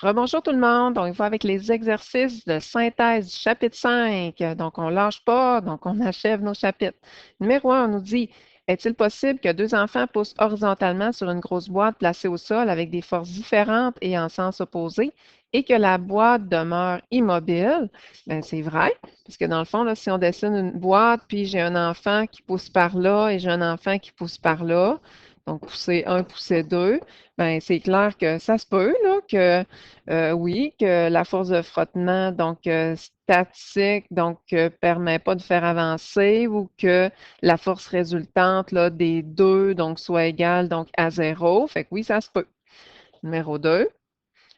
Rebonjour tout le monde. On y va avec les exercices de synthèse du chapitre 5. Donc, on ne lâche pas, donc on achève nos chapitres. Numéro 1, on nous dit, est-il possible que deux enfants poussent horizontalement sur une grosse boîte placée au sol avec des forces différentes et en sens opposé et que la boîte demeure immobile? Bien, c'est vrai, parce que dans le fond, là, si on dessine une boîte, puis j'ai un enfant qui pousse par là et j'ai un enfant qui pousse par là, donc pousser 1, pousser 2, bien, c'est clair que ça se peut, là, que oui, que la force de frottement, donc statique, donc permet pas de faire avancer ou que la force résultante là, des deux, donc soit égale donc à zéro. Fait que oui, ça se peut. Numéro 2.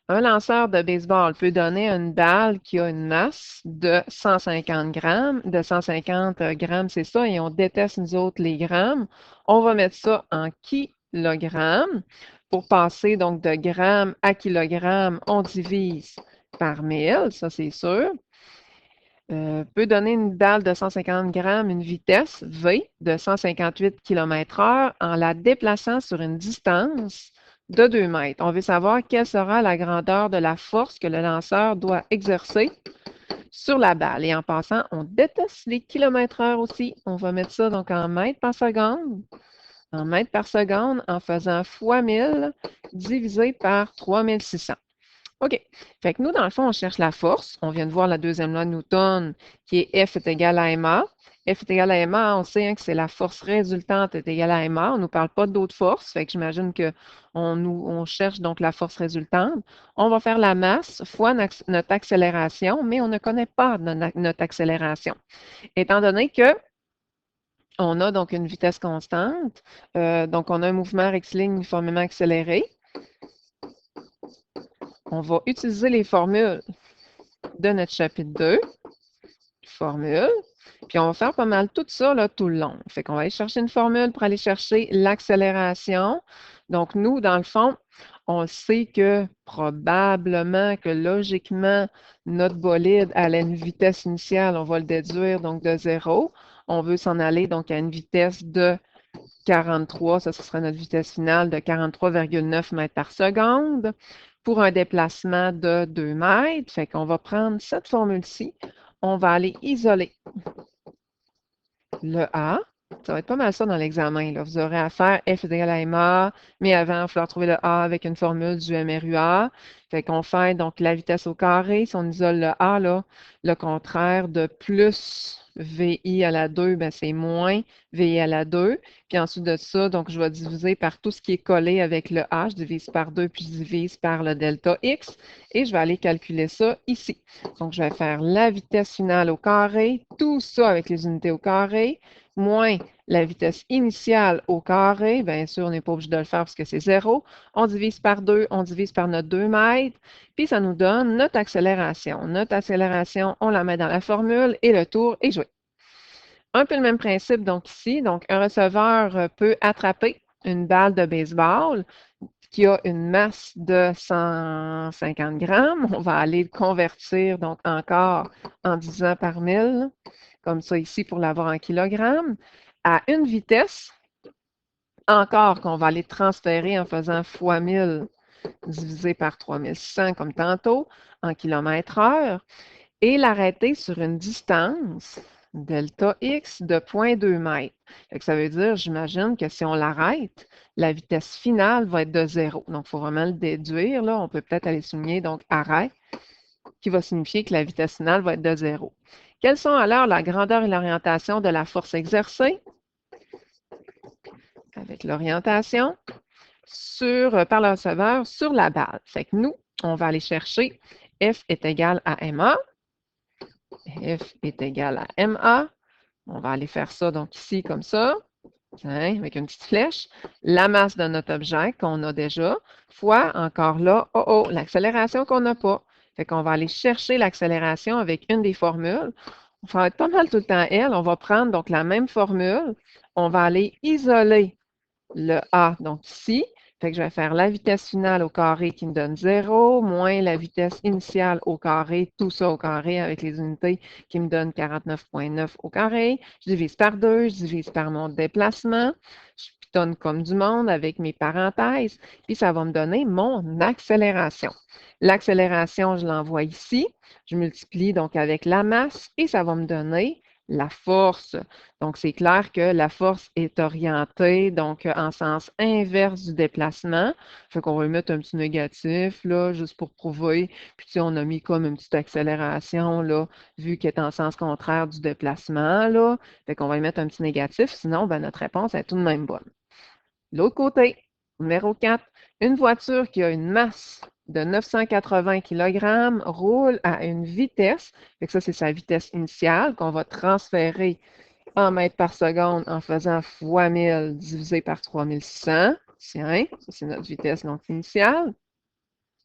Un lanceur de baseball peut donner une balle qui a une masse de 150 grammes. De 150 grammes, c'est ça, et on déteste nous autres les grammes. On va mettre ça en kilogrammes. Pour passer donc de grammes à kilogrammes, on divise par 1000, ça c'est sûr. Peut donner une balle de 150 grammes, une vitesse V de 158 km/h en la déplaçant sur une distance de 2 mètres. On veut savoir quelle sera la grandeur de la force que le lanceur doit exercer sur la balle. Et en passant, on déteste les kilomètres-heure aussi. On va mettre ça donc en mètres par seconde. En mètres par seconde en faisant fois 1000 divisé par 3600. OK. Fait que nous, dans le fond, on cherche la force. On vient de voir la deuxième loi de Newton qui est F est égal à ma. F est égal à ma, on sait hein, que c'est la force résultante est égale à ma. On ne nous parle pas d'autres forces. Fait que j'imagine qu'on cherche donc la force résultante. On va faire la masse fois notre accélération, mais on ne connaît pas notre accélération. Étant donné que on a donc une vitesse constante, donc on a un mouvement rectiligne uniformément accéléré, on va utiliser les formules de notre chapitre 2, formule, puis on va faire pas mal tout ça là, tout le long. Fait qu'on va aller chercher une formule pour aller chercher l'accélération. Donc, nous, dans le fond, on sait que probablement que logiquement, notre bolide à une vitesse initiale, on va le déduire donc de 0. On veut s'en aller donc à une vitesse de 43, ça, ce sera notre vitesse finale de 43,9 mètres par seconde pour un déplacement de 2 mètres. Fait qu'on va prendre cette formule-ci. On va aller isoler le A. Ça va être pas mal ça dans l'examen. Vous aurez à faire F est égal à MA, mais avant, il va falloir trouver le A avec une formule du MRUA. Fait qu'on fait donc la vitesse au carré. Si on isole le A, là, le contraire de plus VI à la 2, ben, c'est moins VI à la 2. Puis ensuite de ça, donc je vais diviser par tout ce qui est collé avec le A. Je divise par 2, puis je divise par le delta X. Et je vais aller calculer ça ici. Donc, je vais faire la vitesse finale au carré, tout ça avec les unités au carré, moins la vitesse initiale au carré. Bien sûr, on n'est pas obligé de le faire parce que c'est 0. On divise par 2, on divise par notre 2 mètres, puis ça nous donne notre accélération. Notre accélération, on la met dans la formule et le tour est joué. Un peu le même principe donc ici. Donc, un receveur peut attraper une balle de baseball qui a une masse de 150 grammes. On va aller le convertir donc encore en divisant par 1000, comme ça ici pour l'avoir en kilogrammes, à une vitesse, encore qu'on va aller transférer en faisant fois 1000 divisé par 3600 comme tantôt, en kilomètres-heure, et l'arrêter sur une distance delta X de 0,2 mètres. Ça veut dire, j'imagine que si on l'arrête, la vitesse finale va être de 0. Donc, il faut vraiment le déduire. Là. On peut peut-être aller souligner donc arrêt, qui va signifier que la vitesse finale va être de 0. Quelles sont alors la grandeur et l'orientation de la force exercée avec l'orientation par le receveur sur la balle? Fait que nous, on va aller chercher F est égal à MA. F est égal à MA. On va aller faire ça donc ici comme ça, hein, avec une petite flèche. La masse de notre objet qu'on a déjà, fois encore là, l'accélération qu'on n'a pas. Fait qu'on va aller chercher l'accélération avec une des formules. On va être pas mal tout le temps elle. On va prendre donc la même formule. On va aller isoler le A, donc ici, Fait que je vais faire la vitesse finale au carré qui me donne 0, moins la vitesse initiale au carré, tout ça au carré avec les unités qui me donnent 49,9 au carré. Je divise par 2, je divise par mon déplacement. Je pitonne comme du monde avec mes parenthèses, puis ça va me donner mon accélération. L'accélération, je l'envoie ici. Je multiplie donc avec la masse et ça va me donner la force. Donc, c'est clair que la force est orientée donc en sens inverse du déplacement. Fait qu'on va mettre un petit négatif là, juste pour prouver. Puis, tu sais, on a mis comme une petite accélération là, vu qu'elle est en sens contraire du déplacement là. Fait qu'on va y mettre un petit négatif, sinon, ben, notre réponse est tout de même bonne. L'autre côté, numéro 4, une voiture qui a une masse de 980 kg roule à une vitesse, fait que ça c'est sa vitesse initiale qu'on va transférer en mètres par seconde en faisant fois 1000 divisé par 3600. Tiens, ça c'est notre vitesse donc initiale.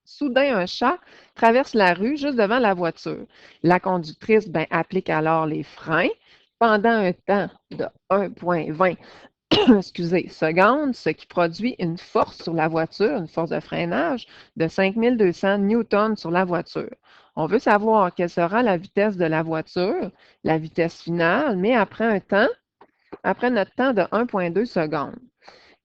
Soudain, un chat traverse la rue juste devant la voiture. La conductrice applique alors les freins pendant un temps de 1,20 excusez, secondes, ce qui produit une force sur la voiture, une force de freinage de 5200 newtons sur la voiture. On veut savoir quelle sera la vitesse de la voiture, la vitesse finale, mais après notre temps de 1,2 secondes.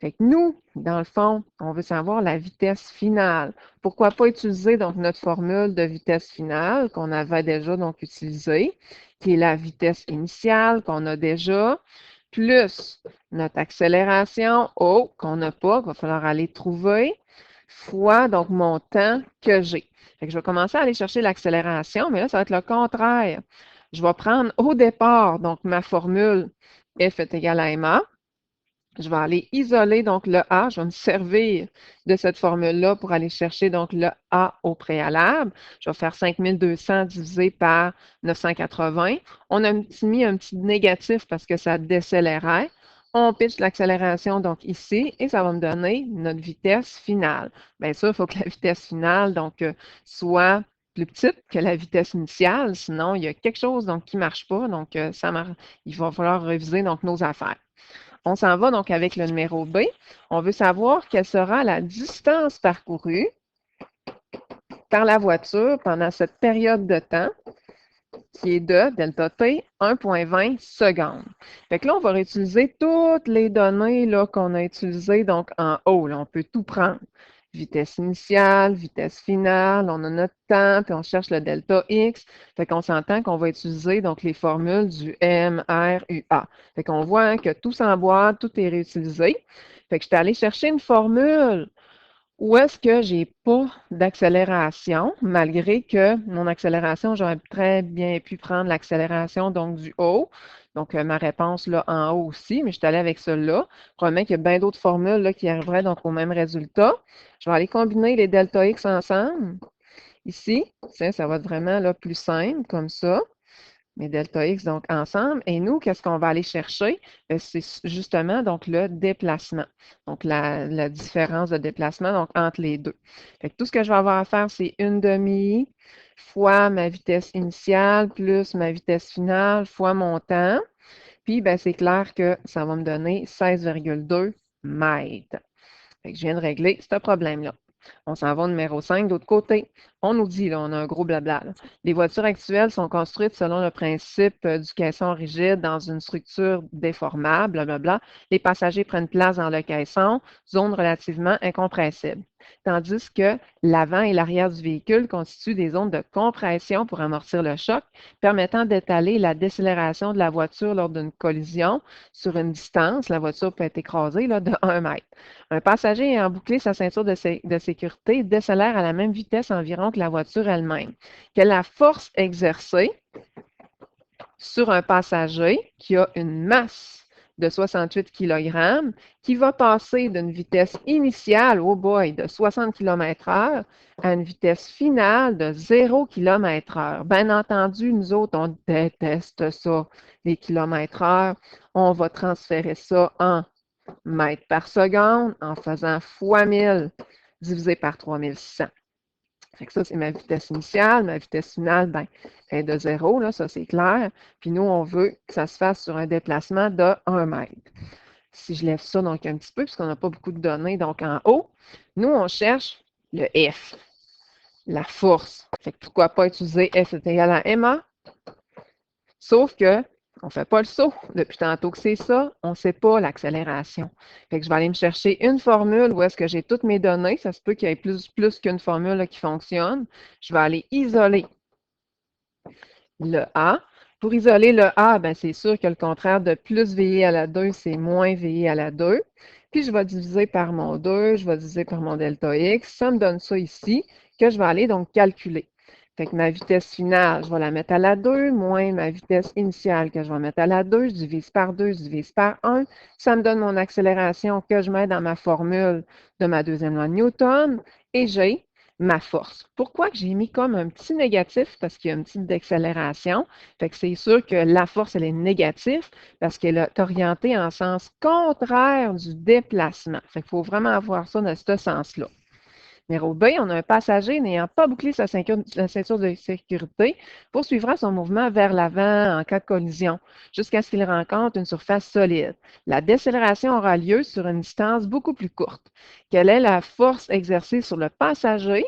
Fait que nous, dans le fond, on veut savoir la vitesse finale. Pourquoi pas utiliser donc notre formule de vitesse finale qu'on avait déjà donc utilisée, qui est la vitesse initiale qu'on a déjà, plus notre accélération, O, qu'on n'a pas, qu'il va falloir aller trouver, fois donc mon temps que j'ai. Fait que je vais commencer à aller chercher l'accélération, mais là, ça va être le contraire. Je vais prendre au départ donc ma formule F est égal à ma. Je vais aller isoler donc le A. Je vais me servir de cette formule-là pour aller chercher donc le A au préalable. Je vais faire 5200 divisé par 980. On a mis un petit négatif parce que ça décélérait. On pitch l'accélération donc ici et ça va me donner notre vitesse finale. Bien sûr, il faut que la vitesse finale donc soit plus petite que la vitesse initiale, sinon il y a quelque chose donc qui ne marche pas. Donc, il va falloir réviser donc nos affaires. On s'en va donc avec le numéro B. On veut savoir quelle sera la distance parcourue par la voiture pendant cette période de temps qui est de delta T 1,20 secondes. Fait que là, on va réutiliser toutes les données qu'on a utilisées donc en haut. Là, on peut tout prendre. Vitesse initiale, vitesse finale, on a notre temps, puis on cherche le delta X. Fait qu'on s'entend qu'on va utiliser donc les formules du M, R, U, A. Fait qu'on voit que tout s'emboîte, tout est réutilisé. Fait que je suis allée chercher une formule où est-ce que j'ai pas d'accélération, malgré que mon accélération, j'aurais très bien pu prendre l'accélération donc du haut. Donc, ma réponse là en haut aussi, mais je suis allée avec celle-là. Probablement qu'il y a bien d'autres formules là, qui arriveraient donc au même résultat. Je vais aller combiner les delta X ensemble. Ici, ça va être vraiment là, plus simple comme ça. Mes delta X, donc, ensemble. Et nous, qu'est-ce qu'on va aller chercher? C'est justement, donc, le déplacement. Donc, la différence de déplacement, donc, entre les deux. Fait que tout ce que je vais avoir à faire, c'est une demi fois ma vitesse initiale plus ma vitesse finale fois mon temps. Puis, ben, c'est clair que ça va me donner 16,2 mètres. Fait que je viens de régler ce problème-là. On s'en va au numéro 5, d'autre côté. On nous dit, là, on a un gros blabla. Là. Les voitures actuelles sont construites selon le principe du caisson rigide dans une structure déformable, blablabla. Les passagers prennent place dans le caisson, zone relativement incompressible. Tandis que l'avant et l'arrière du véhicule constituent des zones de compression pour amortir le choc, permettant d'étaler la décélération de la voiture lors d'une collision sur une distance. La voiture peut être écrasée là, de 1 mètre. Un passager ayant bouclé sa ceinture de sécurité décélère à la même vitesse environ que la voiture elle-même. Quelle est la force exercée sur un passager qui a une masse de 68 kg, qui va passer d'une vitesse initiale, oh boy, de 60 km/h à une vitesse finale de 0 km/h. Bien entendu, nous autres, on déteste ça, les kilomètres-heure. On va transférer ça en mètres par seconde en faisant fois 1000 divisé par 3600. Fait que ça, c'est ma vitesse initiale. Ma vitesse finale, ben, est de 0, là, ça c'est clair. Puis nous, on veut que ça se fasse sur un déplacement de 1 mètre. Si je lève ça donc un petit peu, puisqu'on n'a pas beaucoup de données, donc en haut, nous, on cherche le F, la force. Fait que pourquoi pas utiliser F est égal à MA? Sauf que on ne fait pas le saut. Depuis tantôt que c'est ça, on ne sait pas l'accélération. Fait que je vais aller me chercher une formule où est-ce que j'ai toutes mes données. Ça se peut qu'il y ait plus qu'une formule là, qui fonctionne. Je vais aller isoler le A. Pour isoler le A, ben, c'est sûr que le contraire de plus VI à la 2, c'est moins VI à la 2. Puis je vais diviser par mon 2, je vais diviser par mon delta X. Ça me donne ça ici, que je vais aller donc calculer. Fait que ma vitesse finale, je vais la mettre à la 2, moins ma vitesse initiale que je vais mettre à la 2. Je divise par 2, je divise par 1. Ça me donne mon accélération que je mets dans ma formule de ma deuxième loi de Newton. Et j'ai ma force. Pourquoi que j'ai mis comme un petit négatif? Parce qu'il y a une petite décélération. Fait que c'est sûr que la force, elle est négative parce qu'elle est orientée en sens contraire du déplacement. Fait qu'il faut vraiment avoir ça dans ce sens-là. Numéro B, on a un passager n'ayant pas bouclé sa ceinture de sécurité poursuivra son mouvement vers l'avant en cas de collision jusqu'à ce qu'il rencontre une surface solide. La décélération aura lieu sur une distance beaucoup plus courte. Quelle est la force exercée sur le passager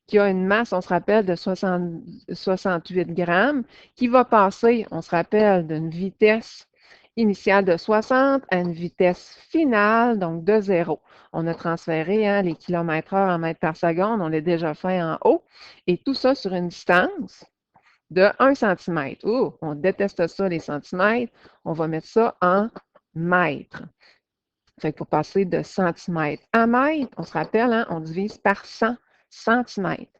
qui a une masse, on se rappelle, de 68 grammes, qui va passer, on se rappelle, d'une vitesse initiale de 60 à une vitesse finale, donc de 0. On a transféré les kilomètres-heure en mètres par seconde, on l'a déjà fait en haut, et tout ça sur une distance de 1 cm. Oh, on déteste ça, les centimètres. On va mettre ça en mètres. Fait que pour passer de centimètres à mètres, on se rappelle, on divise par 100 centimètres.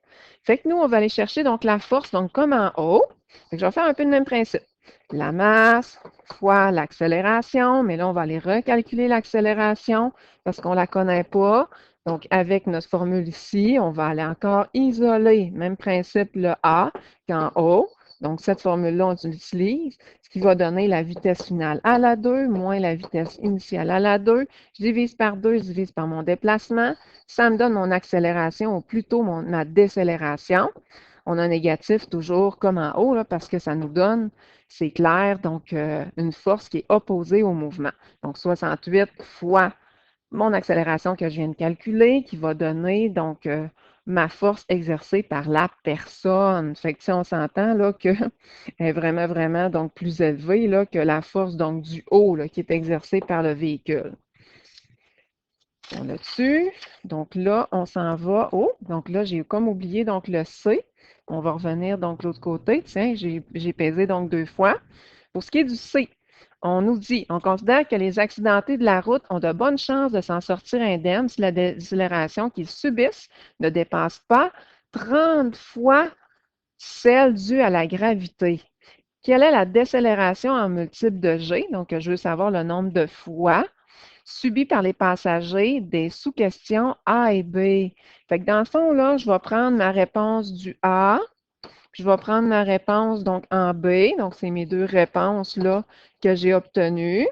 Fait que nous, on va aller chercher donc la force, donc comme en haut. Fait que je vais faire un peu le même principe. La masse fois l'accélération, mais là, on va aller recalculer l'accélération parce qu'on ne la connaît pas. Donc, avec notre formule ici, on va aller encore isoler, même principe, le A qu'en haut. Donc, cette formule-là, on l'utilise, ce qui va donner la vitesse finale à la 2 moins la vitesse initiale à la 2. Je divise par 2, je divise par mon déplacement. Ça me donne mon accélération ou plutôt ma décélération. On a un négatif toujours comme en haut là, parce que ça nous donne, c'est clair, donc une force qui est opposée au mouvement. Donc 68 fois mon accélération que je viens de calculer qui va donner donc ma force exercée par la personne. Fait que si on s'entend là qu'elle est vraiment, vraiment donc plus élevée là, que la force donc du haut là, qui est exercée par le véhicule. On l'a dessus. Donc là, on s'en va. Oh, donc là, j'ai comme oublié donc le C. On va revenir donc de l'autre côté. Tiens, j'ai pesé donc 2 fois. Pour ce qui est du C, on nous dit, on considère que les accidentés de la route ont de bonnes chances de s'en sortir indemnes si la décélération qu'ils subissent ne dépasse pas 30 fois celle due à la gravité. Quelle est la décélération en multiple de G? Donc, je veux savoir le nombre de fois subie par les passagers des sous-questions A et B. Fait que dans le fond, là, je vais prendre ma réponse du A, puis je vais prendre ma réponse donc en B. Donc, c'est mes deux réponses là que j'ai obtenues.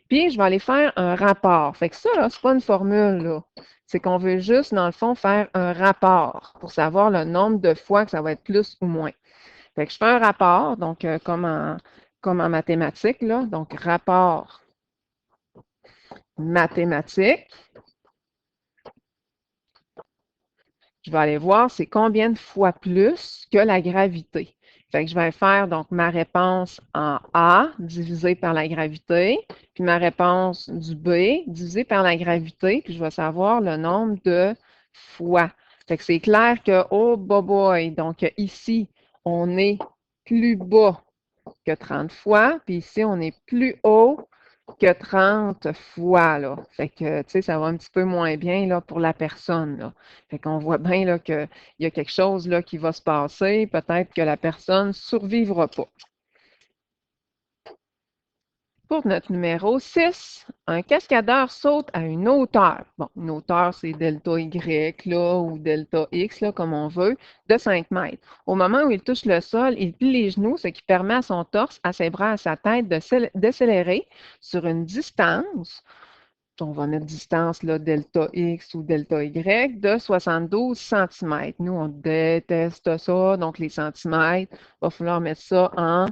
Puis, je vais aller faire un rapport. Fait que ça, là, c'est pas une formule, là. C'est qu'on veut juste, dans le fond, faire un rapport pour savoir le nombre de fois que ça va être plus ou moins. Fait que je fais un rapport, donc comme en mathématiques, là. Donc, rapport mathématique. Je vais aller voir c'est combien de fois plus que la gravité. Fait que je vais faire donc ma réponse en A divisé par la gravité, puis ma réponse du B divisé par la gravité, puis je vais savoir le nombre de fois. Fait que c'est clair que, oh boy, donc ici, on est plus bas que 30 fois, puis ici, on est plus haut que 30 fois, là. Fait que, tu sais, ça va un petit peu moins bien, là, pour la personne, là. Fait qu'on voit bien, là, qu'il y a quelque chose, là, qui va se passer. Peut-être que la personne ne survivra pas. Pour notre numéro 6, un cascadeur saute à une hauteur. Bon, une hauteur, c'est delta Y là, ou delta X, là, comme on veut, de 5 mètres. Au moment où il touche le sol, il plie les genoux, ce qui permet à son torse, à ses bras, à sa tête de décélérer sur une distance. On va mettre distance là, delta X ou delta Y de 72 cm. Nous, on déteste ça, donc les centimètres, il va falloir mettre ça en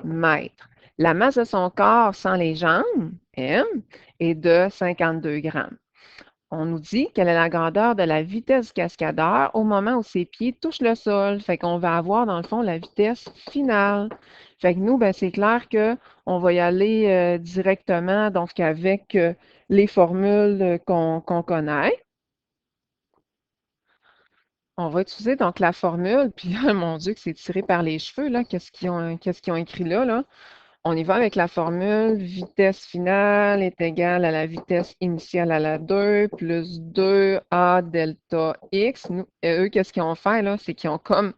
mètres. La masse de son corps sans les jambes, M, est de 52 grammes. On nous dit quelle est la grandeur de la vitesse du cascadeur au moment où ses pieds touchent le sol. Fait qu'on va avoir, dans le fond, la vitesse finale. Fait que nous, ben, c'est clair qu'on va y aller directement donc avec les formules qu'on connaît. On va utiliser donc la formule, puis là, mon Dieu, que c'est tiré par les cheveux, là. Qu'est-ce qu'ils ont écrit là, là? On y va avec la formule vitesse finale est égale à la vitesse initiale à la 2 plus 2a delta x. Eux, qu'est-ce qu'ils ont fait là? C'est qu'ils ont comme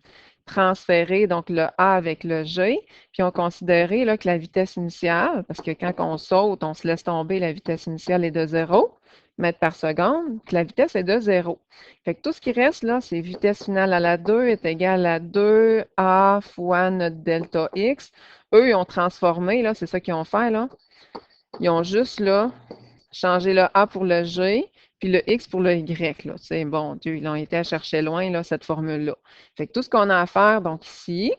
transféré donc le a avec le g, puis ont considéré là, que la vitesse initiale, parce que quand on saute, on se laisse tomber, la vitesse initiale est de 0 mètres par seconde, que la vitesse est de 0. Fait que tout ce qui reste là, c'est vitesse finale à la 2 est égale à 2a fois notre delta x. Eux, ils ont transformé, là, c'est ça qu'ils ont fait, là. Ils ont juste, là, changé le A pour le G, puis le X pour le Y, là. Tu sais, bon Dieu, ils ont été à chercher loin, là, cette formule-là. Fait que tout ce qu'on a à faire, donc ici,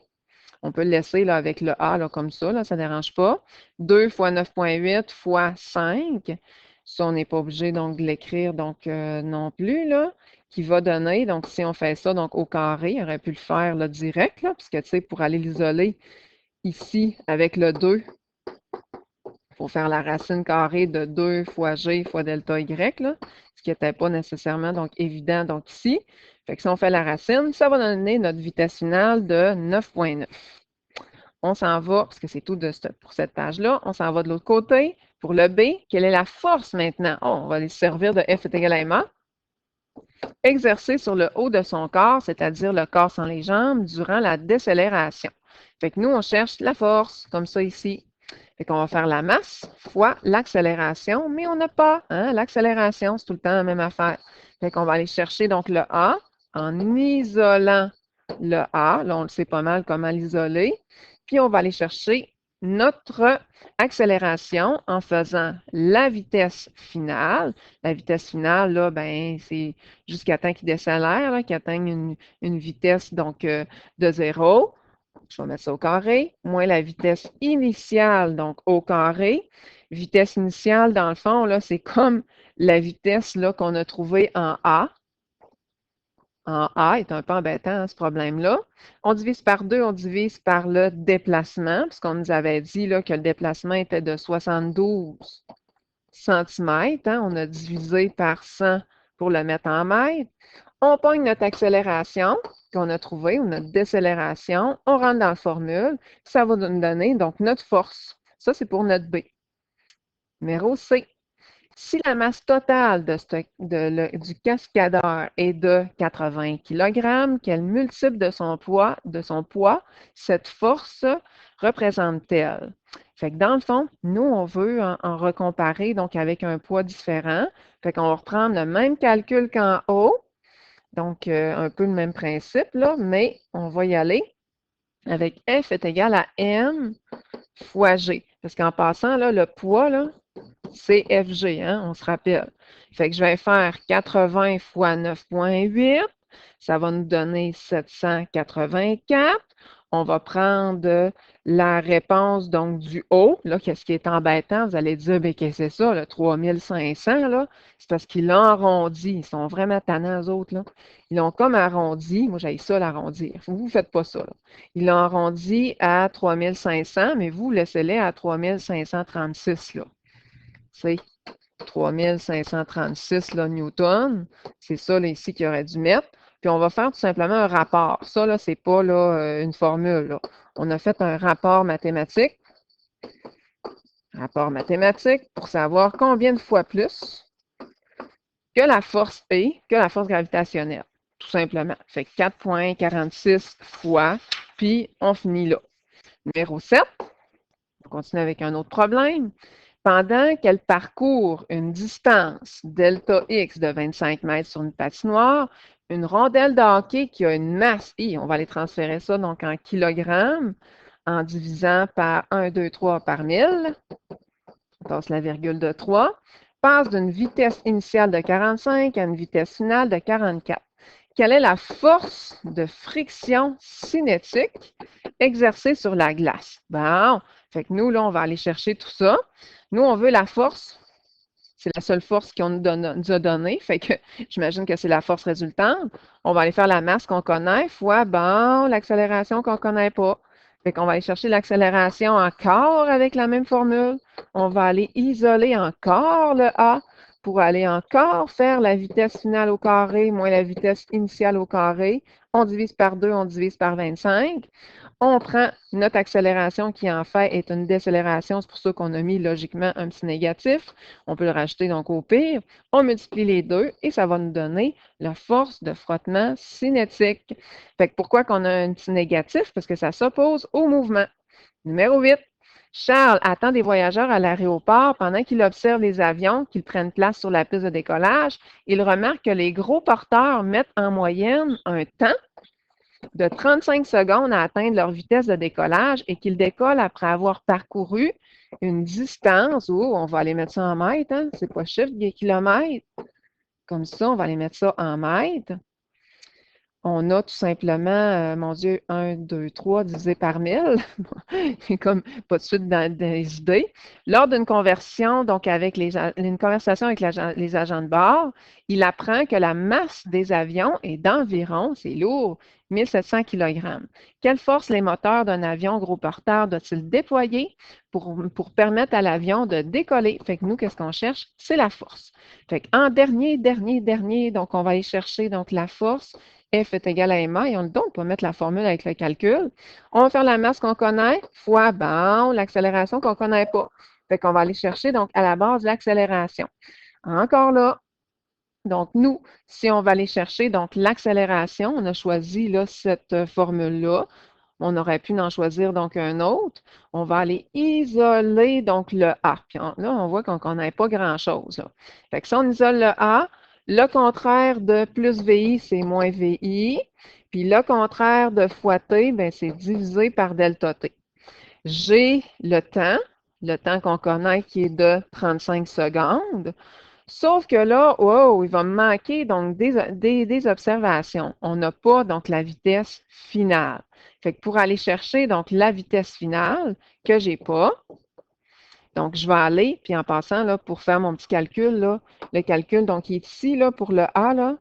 on peut le laisser, là, avec le A, là, comme ça, ne dérange pas. 2 fois 9,8 fois 5. Ça, on n'est pas obligé, donc, de l'écrire, donc, non plus, là, qui va donner, donc, si on fait ça, donc, au carré, on aurait pu le faire, là, direct, là, puisque, tu sais, pour aller l'isoler, ici, avec le 2, il faut faire la racine carrée de 2 fois g fois delta y, là, ce qui n'était pas nécessairement donc évident donc ici. Fait que si on fait la racine, ça va donner notre vitesse finale de 9,9. On s'en va, parce que c'est tout pour cette page-là, on s'en va de l'autre côté. Pour le B, quelle est la force maintenant? Oh, on va aller se servir de F est égal à ma. Exercée sur le haut de son corps, c'est-à-dire le corps sans les jambes, durant la décélération. Fait que nous, on cherche la force, comme ça ici. Fait qu'on va faire la masse fois l'accélération, mais on n'a pas, hein, l'accélération, c'est tout le temps la même affaire. Fait qu'on va aller chercher donc le A en isolant le A. Là, on le sait pas mal comment l'isoler. Puis on va aller chercher notre accélération en faisant la vitesse finale. La vitesse finale, là, ben, c'est jusqu'à temps qu'il décélère, qu'il atteigne une vitesse donc de 0. Je vais mettre ça au carré, moins la vitesse initiale, donc au carré. Vitesse initiale, dans le fond, là, c'est comme la vitesse là, qu'on a trouvée en A. En A est un peu embêtant, hein, ce problème-là. On divise par 2, on divise par le déplacement, puisqu'on nous avait dit là, que le déplacement était de 72 cm. Hein, on a divisé par 100 pour le mettre en mètres. On pogne notre accélération qu'on a trouvée ou notre décélération. On rentre dans la formule. Ça va nous donner donc notre force. Ça, c'est pour notre B. Numéro C. Si la masse totale du cascadeur est de 80 kg, quel multiple de son poids cette force représente-t-elle? Fait que dans le fond, nous, on veut en recomparer donc avec un poids différent. Fait qu'on va reprendre le même calcul qu'en haut. Donc, un peu le même principe, là, mais on va y aller avec F est égal à M fois G. Parce qu'en passant, là, le poids, là, c'est FG, hein, on se rappelle. Fait que je vais faire 80 fois 9,8. Ça va nous donner 784. On va prendre la réponse donc du haut. Là, qu'est-ce qui est embêtant? Vous allez dire, bien, qu'est-ce que c'est ça, le 3500, là? C'est parce qu'ils l'ont arrondi. Ils sont vraiment tannants, eux autres, là. Ils l'ont comme arrondi. Moi, j'ai ça l'arrondir. Vous ne faites pas ça, là. Ils l'ont arrondi à 3500, mais vous, laissez-les à 3536, là. C'est 3536 là, newtons. C'est ça là, ici qu'il aurait dû mettre. Puis on va faire tout simplement un rapport. Ça, là, c'est pas là, une formule. Là. On a fait un rapport mathématique. Rapport mathématique pour savoir combien de fois plus que la force E, que la force gravitationnelle. Tout simplement. Fait 4,46 fois, puis on finit là. Numéro 7. On continue avec un autre problème. Pendant qu'elle parcourt une distance delta x de 25 mètres sur une patinoire, une rondelle de hockey qui a une masse I, on va aller transférer ça donc en kilogrammes en divisant par 1, 2, 3 par 1000, on passe la virgule de 3, passe d'une vitesse initiale de 45 à une vitesse finale de 44. quelle est la force de friction cinétique exercée sur la glace? Bon, fait que nous, là, on va aller chercher tout ça. Nous, on veut la force. C'est la seule force qu'on nous a donnée. Fait que j'imagine que c'est la force résultante. On va aller faire la masse qu'on connaît fois, bon, l'accélération qu'on ne connaît pas. Fait qu'on va aller chercher l'accélération encore avec la même formule. On va aller isoler encore le A pour aller encore faire la vitesse finale au carré moins la vitesse initiale au carré. On divise par 2, on divise par 25. On prend notre accélération qui, en fait, est une décélération. C'est pour ça qu'on a mis logiquement un petit négatif. On peut le rajouter donc au pire. On multiplie les deux et ça va nous donner la force de frottement cinétique. Fait que pourquoi qu'on a un petit négatif? Parce que ça s'oppose au mouvement. Numéro 8. Charles attend des voyageurs à l'aéroport pendant qu'il observe les avions qui prennent place sur la piste de décollage. Il remarque que les gros porteurs mettent en moyenne un temps de 35 secondes à atteindre leur vitesse de décollage et qu'ils décollent après avoir parcouru une distance, on va aller mettre ça en mètres, hein? C'est pas chiffre des kilomètres. Comme ça, on va aller mettre ça en mètres. On a tout simplement, mon Dieu, 1, 2, 3 divisé par 1000. Comme pas de suite dans des idées. Lors d'une conversion, donc avec une conversation avec les agents de bord, il apprend que la masse des avions est d'environ, c'est lourd, 1700 kg. Quelle force les moteurs d'un avion gros porteur doivent-ils déployer pour permettre à l'avion de décoller? Fait que nous, qu'est-ce qu'on cherche? C'est la force. Fait qu'en dernier, donc on va aller chercher donc la force. F est égal à MA et on peut mettre la formule avec le calcul. On va faire la masse qu'on connaît fois, bon, l'accélération qu'on ne connaît pas. Fait qu'on va aller chercher donc à la base l'accélération. Encore là, donc nous, si on va aller chercher donc l'accélération, on a choisi là, cette formule-là. On aurait pu en choisir donc un autre. On va aller isoler donc le A. Puis là, on voit qu'on ne connaît pas grand-chose. Fait que si on isole le A, le contraire de plus VI, c'est moins VI. Puis le contraire de fois T, ben, c'est divisé par delta T. J'ai le temps qu'on connaît qui est de 35 secondes. Sauf que là, wow, il va me manquer donc des observations. On n'a pas donc la vitesse finale. Fait que pour aller chercher donc la vitesse finale que je n'ai pas, donc je vais aller, puis en passant, là, pour faire mon petit calcul, là, le calcul, donc, qui est ici, là, pour le A, là,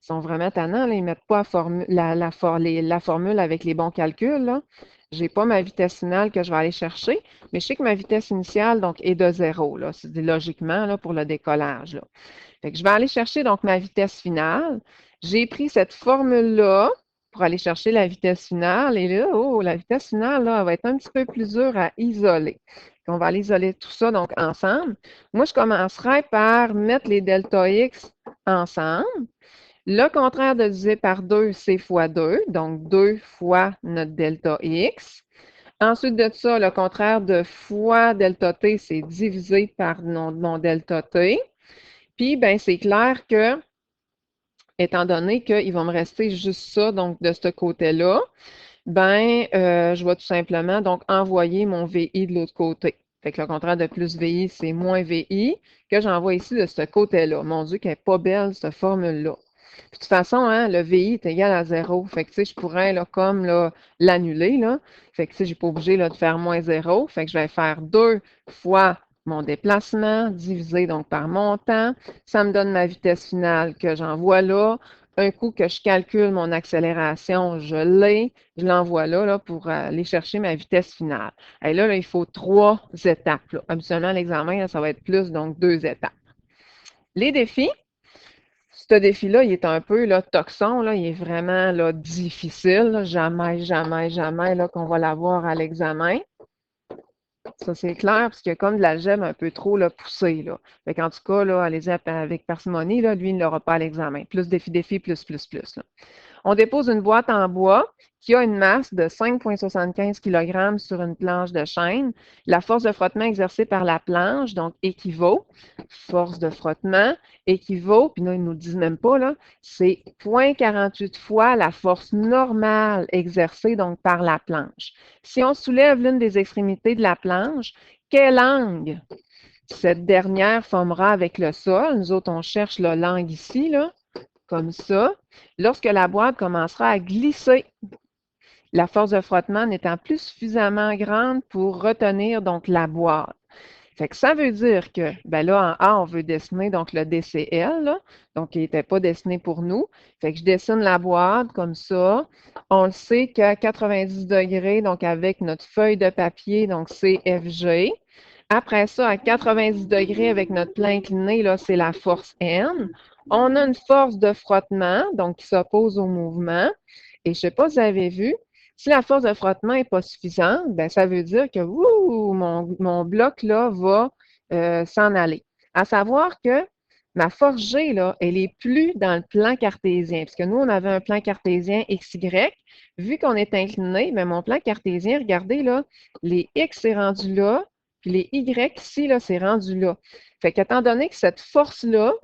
ils sont vraiment tannants, là, ils ne mettent pas la formule avec les bons calculs, là. Je n'ai pas ma vitesse finale que je vais aller chercher, mais je sais que ma vitesse initiale, donc, est de 0, là, c'est logiquement, là, pour le décollage, là. Fait que je vais aller chercher, donc, ma vitesse finale. J'ai pris cette formule-là pour aller chercher la vitesse finale, et là, oh, la vitesse finale, là, elle va être un petit peu plus dure à isoler. On va aller isoler tout ça donc ensemble. Moi, je commencerai par mettre les delta X ensemble. Le contraire de diviser par 2, c'est fois 2, donc 2 fois notre delta X. Ensuite de ça, le contraire de fois delta T, c'est divisé par mon delta T. Puis, ben, c'est clair que, étant donné qu'il va me rester juste ça, donc de ce côté-là, ben, je vais tout simplement donc envoyer mon VI de l'autre côté. Fait que le contraire de plus VI, c'est moins VI que j'envoie ici de ce côté-là. Mon Dieu, qu'elle n'est pas belle, cette formule-là. Puis, de toute façon, hein, le VI est égal à 0. Fait que, tu sais, je pourrais, là, comme, là, l'annuler, là. Fait que, tu sais, je n'ai pas obligé, là, de faire moins 0. Fait que je vais faire 2 fois mon déplacement divisé, donc, par mon temps. Ça me donne ma vitesse finale que j'envoie là. Un coup que je calcule mon accélération, je l'ai, je l'envoie là, pour aller chercher ma vitesse finale. Et là, il faut 3 étapes. Là. Habituellement, l'examen, ça va être plus, donc 2 étapes. Les défis. Ce défi-là, il est un peu là, toxon, là, il est vraiment là, difficile. Là. Jamais là, qu'on va l'avoir à l'examen. Ça, c'est clair, parce qu'il y a comme de l'algèbre un peu trop là, poussée. Là. Fait qu'en tout cas, là, allez-y avec parcimonie, là, lui, il ne l'aura pas à l'examen. Plus défi, plus. Là. On dépose une boîte en bois qui a une masse de 5,75 kg sur une planche de chêne. La force de frottement exercée par la planche, donc, équivaut. Force de frottement équivaut, puis là, ils ne nous disent même pas, là, c'est 0,48 fois la force normale exercée, donc, par la planche. Si on soulève l'une des extrémités de la planche, quel angle cette dernière formera avec le sol? Nous autres, on cherche l'angle ici, là. comme ça, lorsque la boîte commencera à glisser, la force de frottement n'étant plus suffisamment grande pour retenir donc la boîte. Fait que ça veut dire que, ben là, en A, on veut dessiner donc le DCL, là, donc il n'était pas dessiné pour nous. Fait que je dessine la boîte comme ça. On le sait qu'à 90 degrés, donc avec notre feuille de papier, donc c'est FG. Après ça, à 90 degrés avec notre plein incliné, là, c'est la force N. On a une force de frottement, donc qui s'oppose au mouvement. Et je ne sais pas si vous avez vu, si la force de frottement n'est pas suffisante, ben, ça veut dire que mon bloc là, va s'en aller. À savoir que ma force G, là, elle n'est plus dans le plan cartésien, puisque nous, on avait un plan cartésien XY. Vu qu'on est incliné, ben, mon plan cartésien, regardez, là, les X est rendu là, puis les Y ici, là, c'est rendu là. Fait qu'étant donné que cette force-là,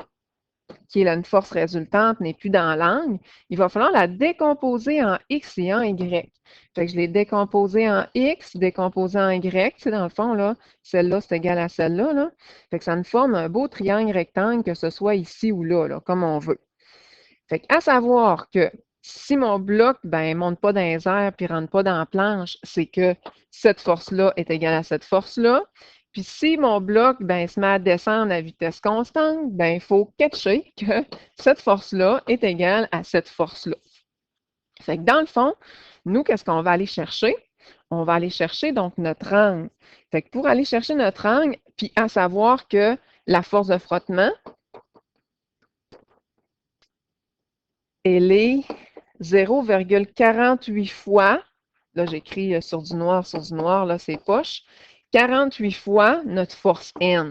qui est là, une force résultante, n'est plus dans l'angle, il va falloir la décomposer en X et en Y. Fait que je l'ai décomposée en X, décomposée en Y. Tu sais, dans le fond, là, celle-là, c'est égal à celle-là. Là. Fait que ça nous forme un beau triangle rectangle, que ce soit ici ou là, là comme on veut. Fait qu'à savoir que si mon bloc, ben, ne monte pas dans les airs et ne rentre pas dans la planche, c'est que cette force-là est égale à cette force-là. Puis si mon bloc ben, se met à descendre à vitesse constante, ben, il faut catcher que cette force-là est égale à cette force-là. Fait que dans le fond, nous, qu'est-ce qu'on va aller chercher? On va aller chercher donc notre angle. Fait que pour aller chercher notre angle, puis à savoir que la force de frottement, elle est 0,48 fois, là j'écris sur du noir, là c'est poche, 48 fois notre force N.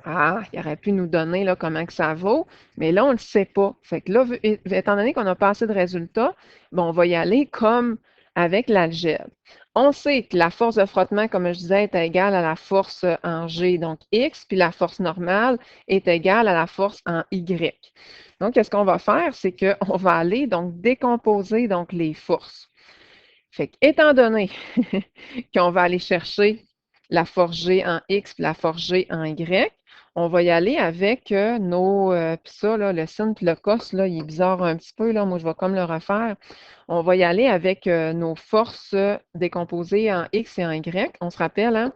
Ah, il aurait pu nous donner là, comment que ça vaut, mais là, on ne le sait pas. Fait que là, étant donné qu'on n'a pas assez de résultats, bon, on va y aller comme avec l'algèbre. On sait que la force de frottement, comme je disais, est égale à la force en G, donc X, puis la force normale est égale à la force en Y. Donc, qu'est-ce qu'on va faire? C'est qu'on va aller donc décomposer donc, les forces. Fait que, étant donné qu'on va aller chercher la force G en X et la force G en Y, on va y aller avec nos... puis ça, là, le sin et le cos, là, il est bizarre un petit peu. Là, moi, je vais comme le refaire. On va y aller avec nos forces décomposées en X et en Y. On se rappelle hein,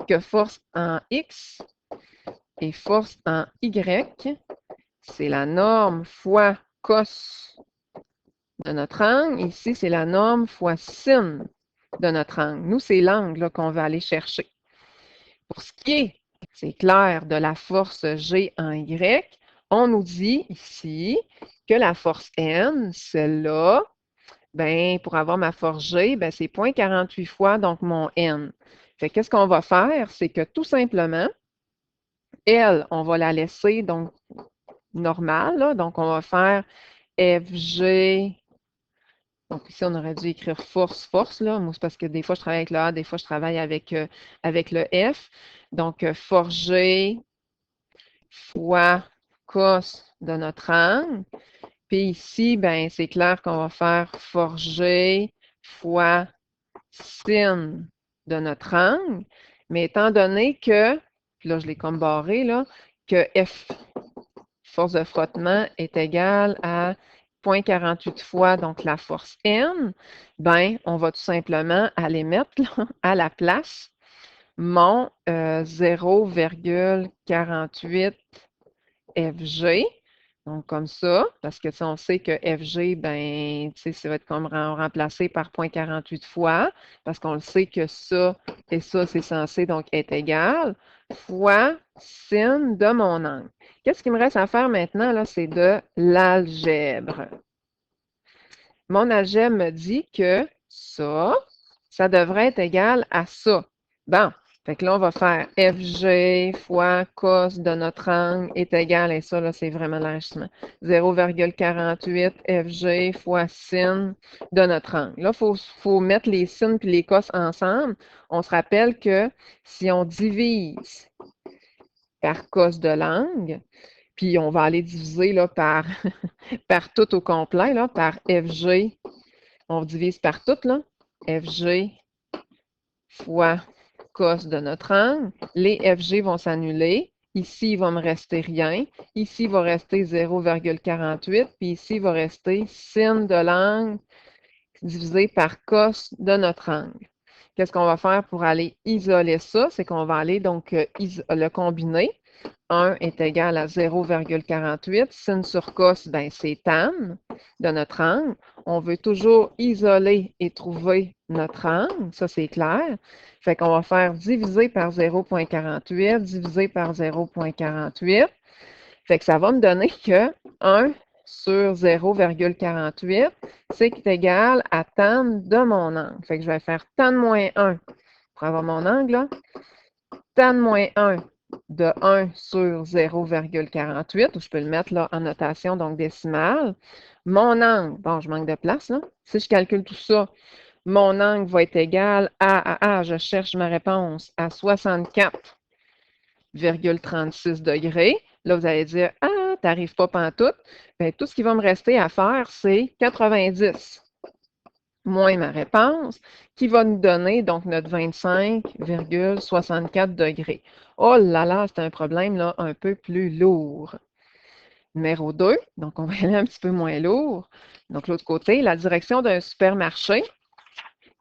que force en X et force en Y, c'est la norme fois cos de notre angle. Ici, c'est la norme fois sin de notre angle. Nous, c'est l'angle qu'on va aller chercher. Pour ce qui est, c'est clair, de la force G en Y, on nous dit ici que la force N, celle-là, ben, pour avoir ma force G, ben, c'est 0,48 fois donc mon N. Fait qu'est-ce qu'on va faire? C'est que tout simplement, elle, on va la laisser donc normale. Là. Donc, on va faire FG. Donc, ici, on aurait dû écrire force, force, là. Moi, c'est parce que des fois, je travaille avec le A, des fois, je travaille avec le F. Donc, force G fois cos de notre angle. Puis ici, ben, c'est clair qu'on va faire force G fois sin de notre angle. Mais étant donné que, puis là, je l'ai comme barré, là, que F, force de frottement, est égale à 0,48 fois donc la force N, ben, on va tout simplement aller mettre là, à la place mon 0,48 FG. Donc, comme ça, parce que on sait que FG, ben, ça va être comme remplacé par 0,48 fois, parce qu'on le sait que ça et ça, c'est censé donc être égal, fois sin de mon angle. Qu'est-ce qu'il me reste à faire maintenant, là? C'est de l'algèbre. Mon algèbre me dit que ça devrait être égal à ça. Bon, fait que là, on va faire FG fois cos de notre angle est égal, et ça, là, c'est vraiment l'enrichissement. 0,48 FG fois sin de notre angle. Là, il faut mettre les sin et les cos ensemble. On se rappelle que si on divise par cos de l'angle, puis on va aller diviser là, par, par tout au complet, là, par FG. On divise par tout, là. FG fois cos de notre angle. Les FG vont s'annuler Ici, il va me rester rien. Ici, il va rester 0,48. Puis ici, il va rester sin de l'angle divisé par cos de notre angle. Qu'est-ce qu'on va faire pour aller isoler ça? C'est qu'on va aller donc le combiner. 1 est égal à 0,48. Sin sur cos, ben, c'est tan de notre angle. On veut toujours isoler et trouver notre angle. Ça, c'est clair. Fait qu'on va faire diviser par 0,48, diviser par 0,48. Fait que ça va me donner que 1 sur 0,48, c'est égal à tan de mon angle. Fait que je vais faire tan moins 1 pour avoir mon angle, là. Tan moins 1 de 1 sur 0,48, ou je peux le mettre là en notation, donc décimale. Mon angle, bon, je manque de place, là. Si je calcule tout ça, mon angle va être égal à, je cherche ma réponse, à 64,36 degrés. Là, vous allez dire, ah, t'arrives pas pantoute. Bien, tout ce qui va me rester à faire, c'est 90 moins ma réponse, qui va nous donner donc notre 25,64 degrés. Oh là là, c'est un problème là, un peu plus lourd. Numéro 2, donc on va aller un petit peu moins lourd. Donc, l'autre côté, la direction d'un supermarché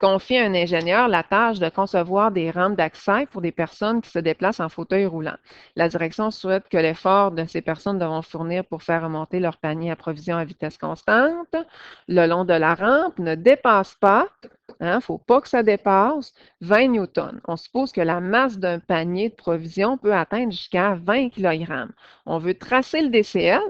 confie à un ingénieur la tâche de concevoir des rampes d'accès pour des personnes qui se déplacent en fauteuil roulant. La direction souhaite que l'effort de ces personnes devront fournir pour faire remonter leur panier à provisions à vitesse constante le long de la rampe ne dépasse pas, il ne faut pas que ça dépasse 20 newtons. On suppose que la masse d'un panier de provisions peut atteindre jusqu'à 20 kg. On veut tracer le DCL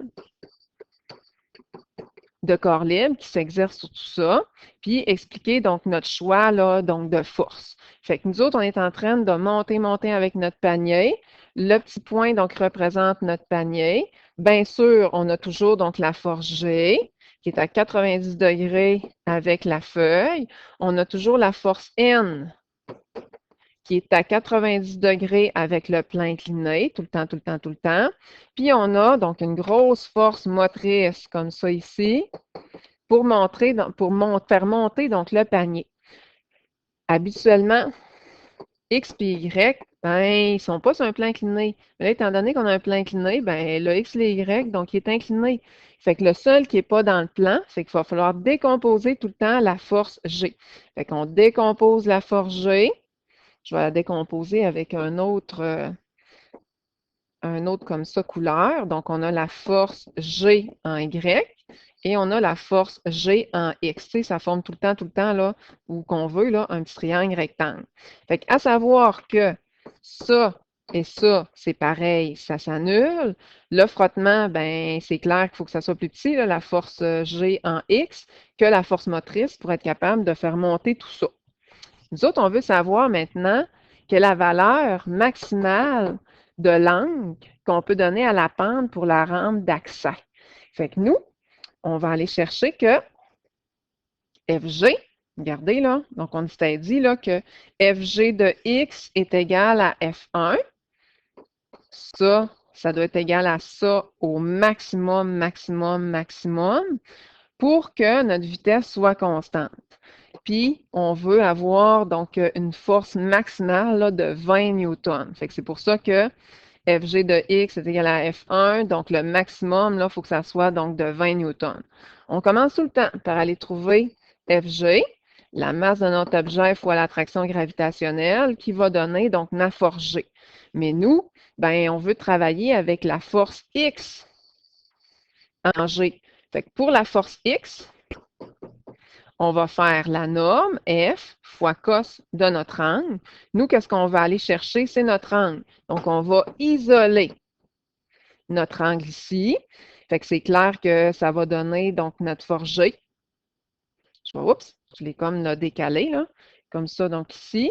de corps libre qui s'exerce sur tout ça, puis expliquer donc notre choix là, donc de force. Fait que nous autres, on est en train de monter avec notre panier. Le petit point donc représente notre panier. Bien sûr, on a toujours donc la force G qui est à 90 degrés avec la feuille. On a toujours la force N qui est à 90 degrés avec le plein incliné, tout le temps, tout le temps, tout le temps. Puis on a donc une grosse force motrice comme ça ici, pour faire monter donc le panier. Habituellement, X et Y, ben, ils ne sont pas sur un plan incliné. Mais là, étant donné qu'on a un plan incliné, ben, le X et le Y, donc, il est incliné. Fait que le seul qui n'est pas dans le plan, c'est qu'il va falloir décomposer tout le temps la force G. Fait qu'on décompose la force G. Je vais la décomposer avec un autre comme ça, couleur. Donc, on a la force G en Y et on a la force G en X. Tu sais, ça forme tout le temps, là, où qu'on veut, là, un petit triangle rectangle. Fait qu'à savoir que ça et ça, c'est pareil, ça s'annule. Le frottement, ben, c'est clair qu'il faut que ça soit plus petit, là, la force G en X, que la force motrice pour être capable de faire monter tout ça. Nous autres, on veut savoir maintenant quelle est la valeur maximale de l'angle qu'on peut donner à la pente pour la rampe d'accès. Fait que nous, on va aller chercher que FG, regardez là, donc on s'était dit là que FG de X est égal à F1. Ça doit être égal à ça au maximum, maximum, maximum pour que notre vitesse soit constante. Puis, on veut avoir donc une force maximale là, de 20 newtons. Fait que c'est pour ça que FG de X est égal à F1. Donc, le maximum, il faut que ça soit donc de 20 newtons. On commence tout le temps par aller trouver FG, la masse de notre objet fois l'attraction gravitationnelle, qui va donner donc ma force G. Mais nous, ben, on veut travailler avec la force X en G. Fait que pour la force X, on va faire la norme F fois cos de notre angle. Nous, qu'est-ce qu'on va aller chercher? C'est notre angle. Donc, on va isoler notre angle ici. Fait que c'est clair que ça va donner donc notre force G. Je l'ai comme là, décalé, là, comme ça, donc ici.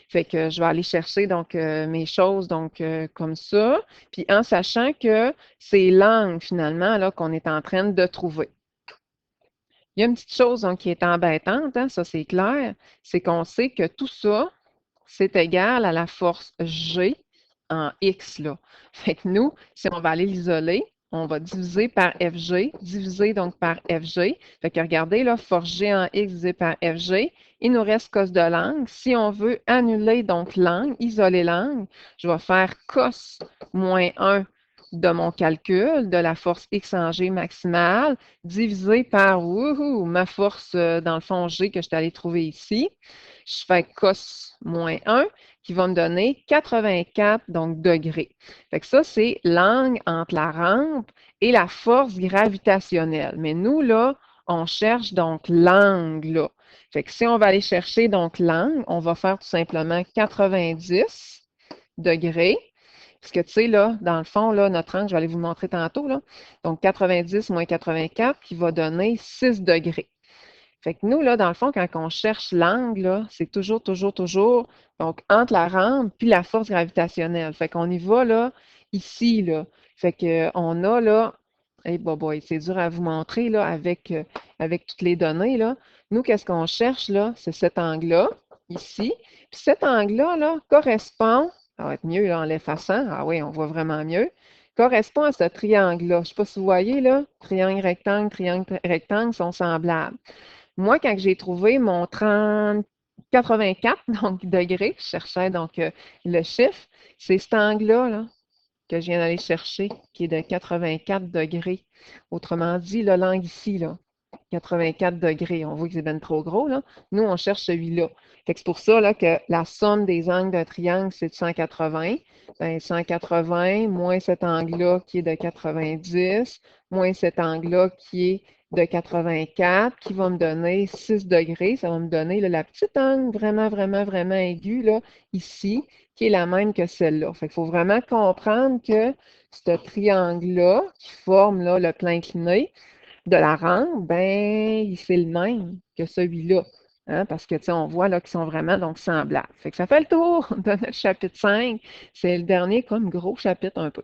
Fait que je vais aller chercher donc mes choses donc comme ça. Puis en sachant que c'est l'angle finalement là qu'on est en train de trouver. Il y a une petite chose donc, qui est embêtante, hein, ça c'est clair, c'est qu'on sait que tout ça, c'est égal à la force G en X. Là. Fait que nous, si on va aller l'isoler, on va diviser par FG, diviser donc par FG. Fait que regardez, là, force G en X divisé par FG. Il nous reste cos de l'angle. Si on veut annuler donc l'angle, isoler l'angle, je vais faire cos moins 1 de mon calcul de la force X en G maximale, divisé par ma force, dans le fond, G que je suis allé trouver ici. Je fais cos moins 1 qui va me donner 84 donc, degrés. Fait que ça, c'est l'angle entre la rampe et la force gravitationnelle. Mais nous, là, on cherche donc l'angle, là. Fait que si on va aller chercher donc l'angle, on va faire tout simplement 90 degrés. Parce que, tu sais, là, dans le fond, là, notre angle, je vais aller vous le montrer tantôt, là. Donc, 90 moins 84 qui va donner 6 degrés. Fait que nous, là, dans le fond, quand on cherche l'angle, là, c'est toujours, toujours, toujours, donc, entre la rampe puis la force gravitationnelle. Fait qu'on y va, là, ici, là. Fait qu'on a, là, hey, boy, c'est dur à vous montrer, là, avec toutes les données, là. Nous, qu'est-ce qu'on cherche, là? C'est cet angle-là, ici. Puis cet angle-là, là, correspond, ça va être mieux, là, en l'effaçant. Ah oui, on voit vraiment mieux. Correspond à ce triangle-là. Je ne sais pas si vous voyez, là, triangle, rectangle sont semblables. Moi, quand j'ai trouvé mon 84 donc, degrés, je cherchais donc le chiffre, c'est cet angle-là là, que je viens d'aller chercher, qui est de 84 degrés. Autrement dit, le l'angle ici, là, 84 degrés. On voit que c'est bien trop gros. Là. Nous, on cherche celui-là. C'est pour ça là, que la somme des angles d'un triangle, c'est de 180. Ben, 180 moins cet angle-là qui est de 90, moins cet angle-là qui est de 84, qui va me donner 6 degrés. Ça va me donner là, la petite angle vraiment, vraiment, vraiment aiguë, là, ici, qui est la même que celle-là. Fait qu'il faut vraiment comprendre que ce triangle-là, qui forme là, le plan incliné, de la rampe, ben, c'est le même que celui-là. Hein, parce que, tu sais, on voit là qu'ils sont vraiment donc semblables. Fait que ça fait le tour de notre chapitre 5. C'est le dernier comme gros chapitre un peu.